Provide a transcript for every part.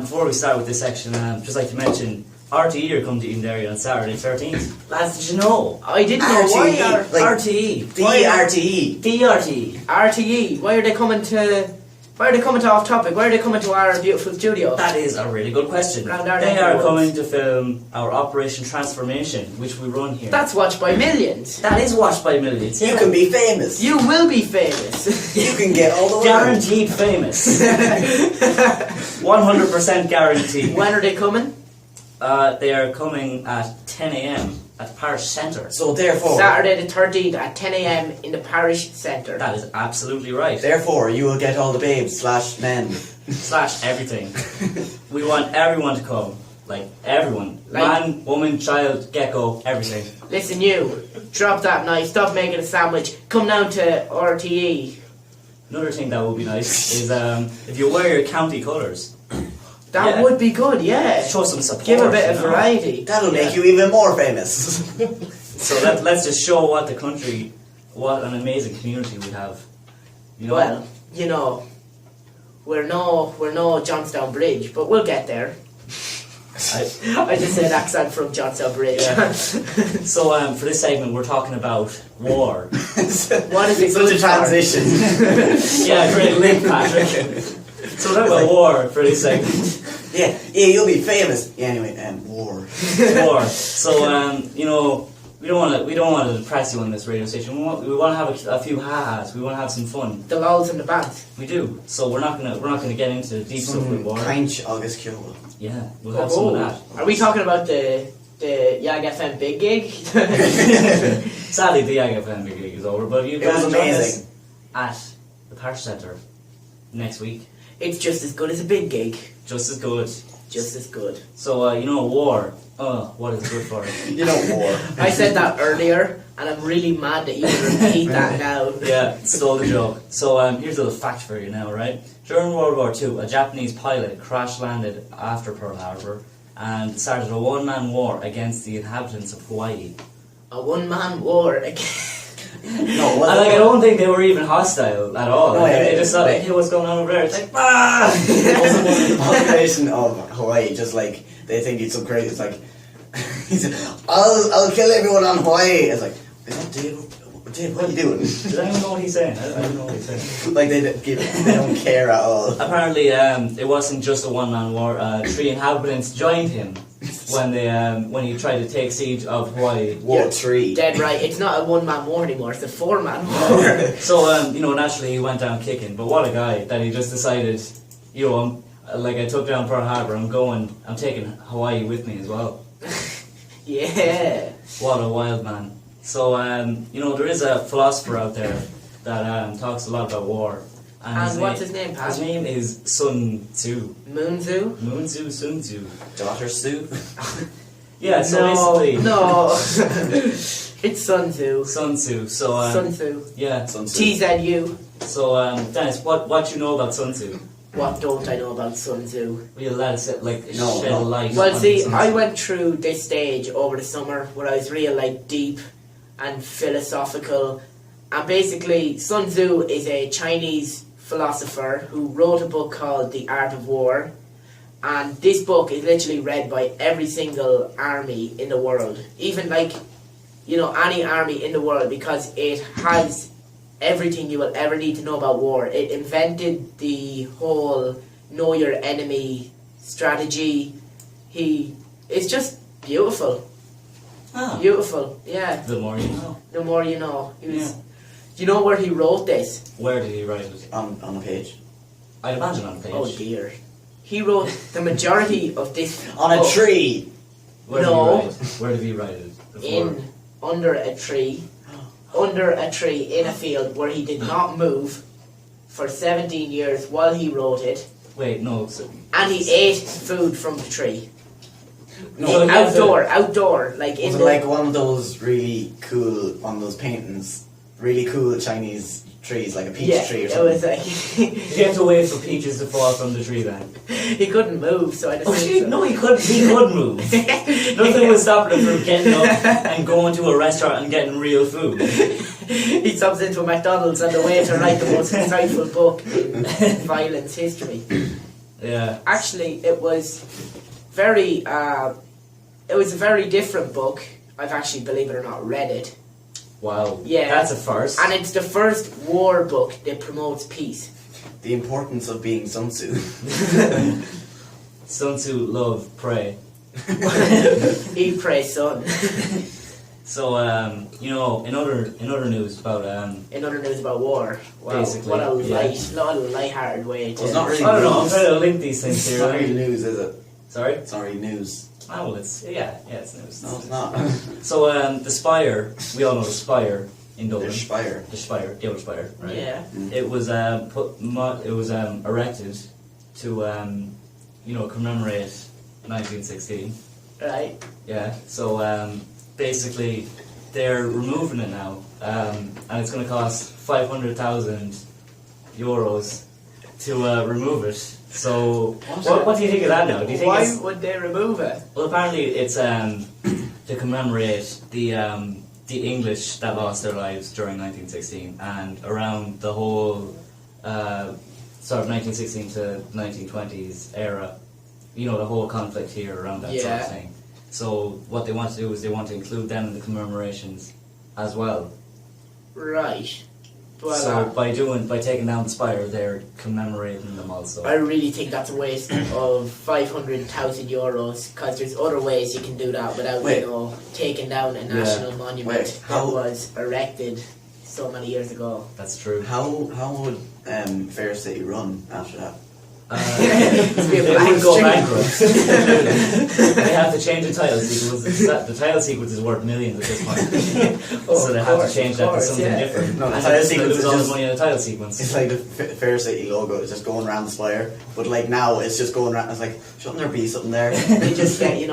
before we start with this section, just like to mention, RTE are coming to Eden Dairy on Saturday 13th. Lads, did you know? I didn't know. Why are RTE. RTE? RTE. Why are they coming to Off Topic? Why are they coming to our beautiful studio? That is a really good question. They are coming to film our Operation Transformation, which we run here. That's watched by millions. That is watched by millions. You can be famous. You will be famous. You can get all the way. Guaranteed famous. 100% guaranteed. When are they coming? They are coming at 10 a.m. at the parish centre. So therefore... Saturday the 13th at 10 a.m. in the parish centre. That is absolutely right. Therefore, you will get all the babes / men. / everything. We want everyone to come. Like, everyone. Like, man, woman, child, gecko, everything. Listen, you. Drop that knife. Stop making a sandwich. Come down to RTE. Another thing that would be nice is if you wear your county colours. That would be good, yeah. Show some support. Give a bit of variety. That'll make you even more famous. So let's just show what the country, what an amazing community we have. You know? Well, you know, we're no Johnstown Bridge, but we'll get there. I just said accent from Johnstown Bridge. Yeah. So for this segment, we're talking about war. What is it? Such a transition. Yeah, great link, Patrick. So we're talking about war for this segment. Yeah, you'll be famous. Yeah, anyway, war. War. So you know, we don't want to depress you on this radio station. We want to have a few ha-has. We want to have some fun. The lols and the bands. We do. So we're not gonna get into the deep stuff with war. Kainch August Kyowa. Yeah, we'll have some of that. Are we talking about the Yag FM big gig? Sadly, the Yag FM big gig is over, but you It was can join us amazing. at the Parish Centre next week. It's just as good as a big gig. Just as good. Just as good. So you know, war. What is it good for? You know, war. I said that earlier, and I'm really mad that you would repeat that now. Yeah, stole the joke. So here's a little fact for you now, right? During World War II, a Japanese pilot crash-landed after Pearl Harbor and started a one-man war against the inhabitants of Hawaii. A one-man war again. No, And I don't think they were even hostile at all. No, They just thought, hey, what's going on over there? It's like, ah! wasn't the population of Hawaii just like they think he's so great? It's like he said, "I'll kill everyone on Hawaii." It's like, Dave, what are you doing? Did anyone know what he's saying? I don't know what he's saying. Like they don't care at all. Apparently, it wasn't just a one-man war. 3 inhabitants joined him when he tried to take siege of Hawaii. War 3. Dead right. It's not a one-man war anymore. It's a 4-man war. So you know, naturally he went down kicking. But what a guy that he just decided, you know, I took down Pearl Harbor. I'm taking Hawaii with me as well. Yeah. What a wild man. So you know, there is a philosopher out there that talks a lot about war. And what's his name, Pat? His name is Sun Tzu. Moonzu? Moonzu, Sun Tzu. Daughter Sue. Yeah, so basically... No. It's Sun Tzu. Sun Tzu. So, Sun Tzu. Yeah. Sun Tzu. TZU. So, Dennis, what you know about Sun Tzu? What don't I know about Sun Tzu? Will you let us shed light Well, on see, Sun I Tzu? went through this stage over the summer where I was real, deep and philosophical. And basically, Sun Tzu is a Chinese philosopher who wrote a book called The Art of War. And this book is literally read by every single army in the world. Even, any army in the world, because it has everything you will ever need to know about war. It invented the whole know your enemy strategy. It's just beautiful. Ah. Beautiful, yeah. The more you know. The more you know. Do Yeah. you know where he wrote this? Where did he write it? On a page. I'd imagine on a page. Oh dear. He wrote the majority of this On a book tree. Where did he write it? Before? under a tree. Under a tree in a field where he did not move for 17 years while he wrote it. Wait, no. And he ate food from the tree. No, Outdoor, like in Was it the... like one of those really cool, one of those paintings, really cool Chinese trees, like a peach tree or something? It was like... You have to wait for peaches to fall from the tree then. He couldn't move, so I just... Oh shit, no, he couldn't. He could move. Nothing was stopping him from getting up and going to a restaurant and getting real food. He stops into a McDonald's on the way to write the most insightful book in violence history. Yeah. Actually, it was very. It was a very different book. I've actually, believe it or not, read it. Wow. Yeah. That's a first. And it's the first war book that promotes peace. The importance of being Sun Tzu. Sun Tzu, love, pray. Eat, pray, son. So, you know, in other news about In other news about war, wow, Basically, what a yeah. light-hearted way to. Well, it's not really I don't know. I'm news. trying to link these things It's here. not really news, is it? Sorry. It's not really news. Oh, well, it's it's news. No, it's not. So, the Spire. We all know the Spire in Dublin. There's Spire. The Spire, the old Spire, right? Yeah. It was erected to commemorate 1916. Right. Yeah. So basically, they're removing it now, and it's going to cost 500,000 euros to remove it. So what do you think of that now? Do you think Why it's, would they remove it? well, apparently it's to commemorate the English that lost their lives during 1916 and around the whole sort of 1916 to 1920s era. You know, the whole conflict here around that sort of Yeah. thing. So what they want to do is they want to include them in the commemorations as well. Right. But So by taking down the Spire, they're commemorating them also. I really think that's a waste of 500,000 euros, because there's other ways you can do that without, Wait. taking down a national monument Wait, how- that was erected so many years ago. That's true. How would Fair City run after that? It'd be a They blank would go street. bankrupt. They have to change the title sequence. The title sequence is worth millions at this point, Oh, so they of have course, to change of that to course, something yeah. different. No, the and title they're just going sequence to lose is all the just- money on the title sequence. It's like the Fair City logo is just going around the Spire, but like now it's just going around. It's like, shouldn't there be something there? They just get,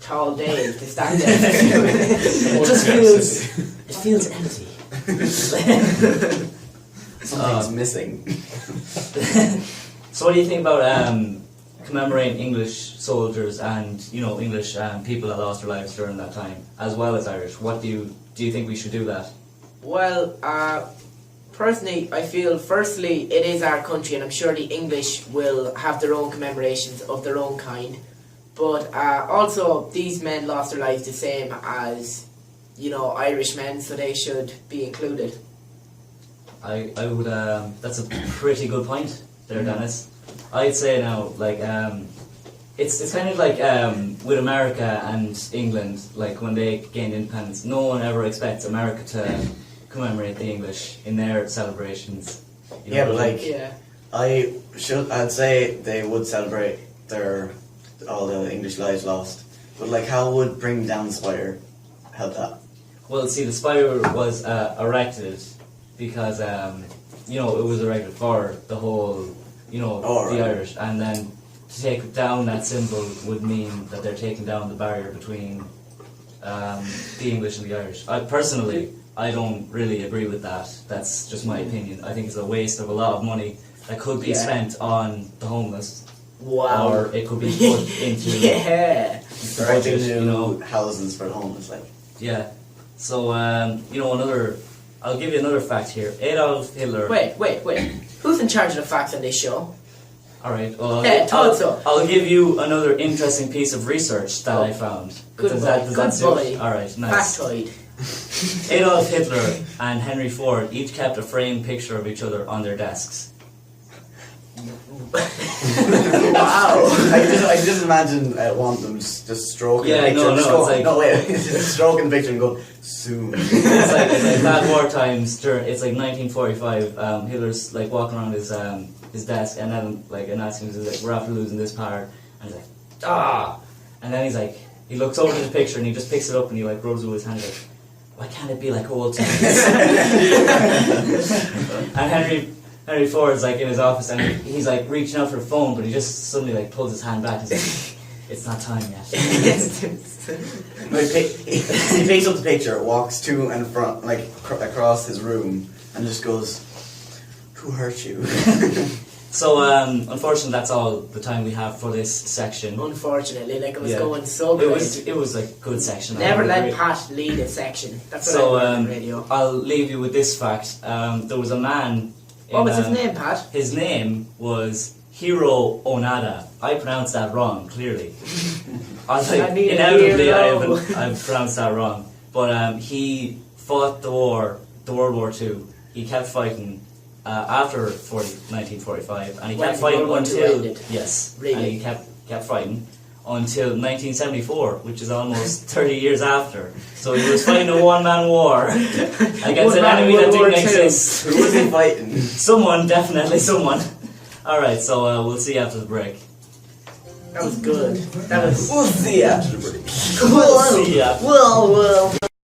tall Dave to stand there. It feels empty. Something's missing. So what do you think about commemorating English soldiers and English people that lost their lives during that time, as well as Irish? What do you think we should do that? Well, personally, I feel firstly it is our country, and I'm sure the English will have their own commemorations of their own kind. But also, these men lost their lives the same as, Irish men, so they should be included. I would. That's a pretty good point there, Dennis. I'd say now, like, it's kind of like with America and England, like when they gained independence, no one ever expects America to commemorate the English in their celebrations. Yeah, but like, Yeah. I'd say they would celebrate all the English lives lost. But like, how would bringing down the Spire help that? Well, see, the Spire was erected because it was erected for the whole, Oh, the right. Irish, and then to take down that symbol would mean that they're taking down the barrier between the English and the Irish. I don't really agree with that. That's just my opinion. I think it's a waste of a lot of money that could be Yeah. spent on the homeless, Wow. or it could be put into Yeah. the budget, houses for the homeless, like. Yeah. So, I'll give you another fact here. Adolf Hitler. Wait. Who's in charge of the facts on this show? Alright, well, Yeah, thought so. I'll give you another interesting piece of research that I found. Good Does boy, that good suit? boy. Alright, nice. Factoid. Adolf Hitler and Henry Ford each kept a framed picture of each other on their desks. Wow. I just imagine one of them just stroking Yeah, the picture. no, just it's going, like- no, wait, just stroking the picture and going, soon. It's like bad war times. It's like 1945. Hitler's like walking around his desk, and then like an asking him, like, "We're after losing this part," and he's like, "Ah!" And then he's like, he looks over at the picture and he just picks it up and he like rubs it with his hand, like, "Why can't it be like old times?" And Henry Ford's like in his office and he's like reaching out for the phone, but he just suddenly like pulls his hand back and he's like, "It's not time yet." No, he picks up the picture, walks to and from, like across his room, and just goes, "Who hurt you?" So, unfortunately, that's all the time we have for this section. Unfortunately, like it was Yeah. going so good. It was a good section. Never I let agree. Pat lead a section. That's what So, I learned on radio. I'll leave you with this fact. There was a man. What was his um, name, Pat? His name was Hiro Onada. I pronounced that wrong, clearly. I was I like, need a inevitably hero. I've pronounced that wrong. But he fought the World War II. He kept fighting after 1945, and he When kept fighting World War II until ended. yes, Really? and he kept fighting until 1974, which is almost 30 years after. So he was fighting a one-man war against an enemy that World War didn't II. exist. Who was he fighting? Someone, definitely someone. All right, so we'll see you after the break. That was good. That was. We'll see after the break. We'll see ya. Well.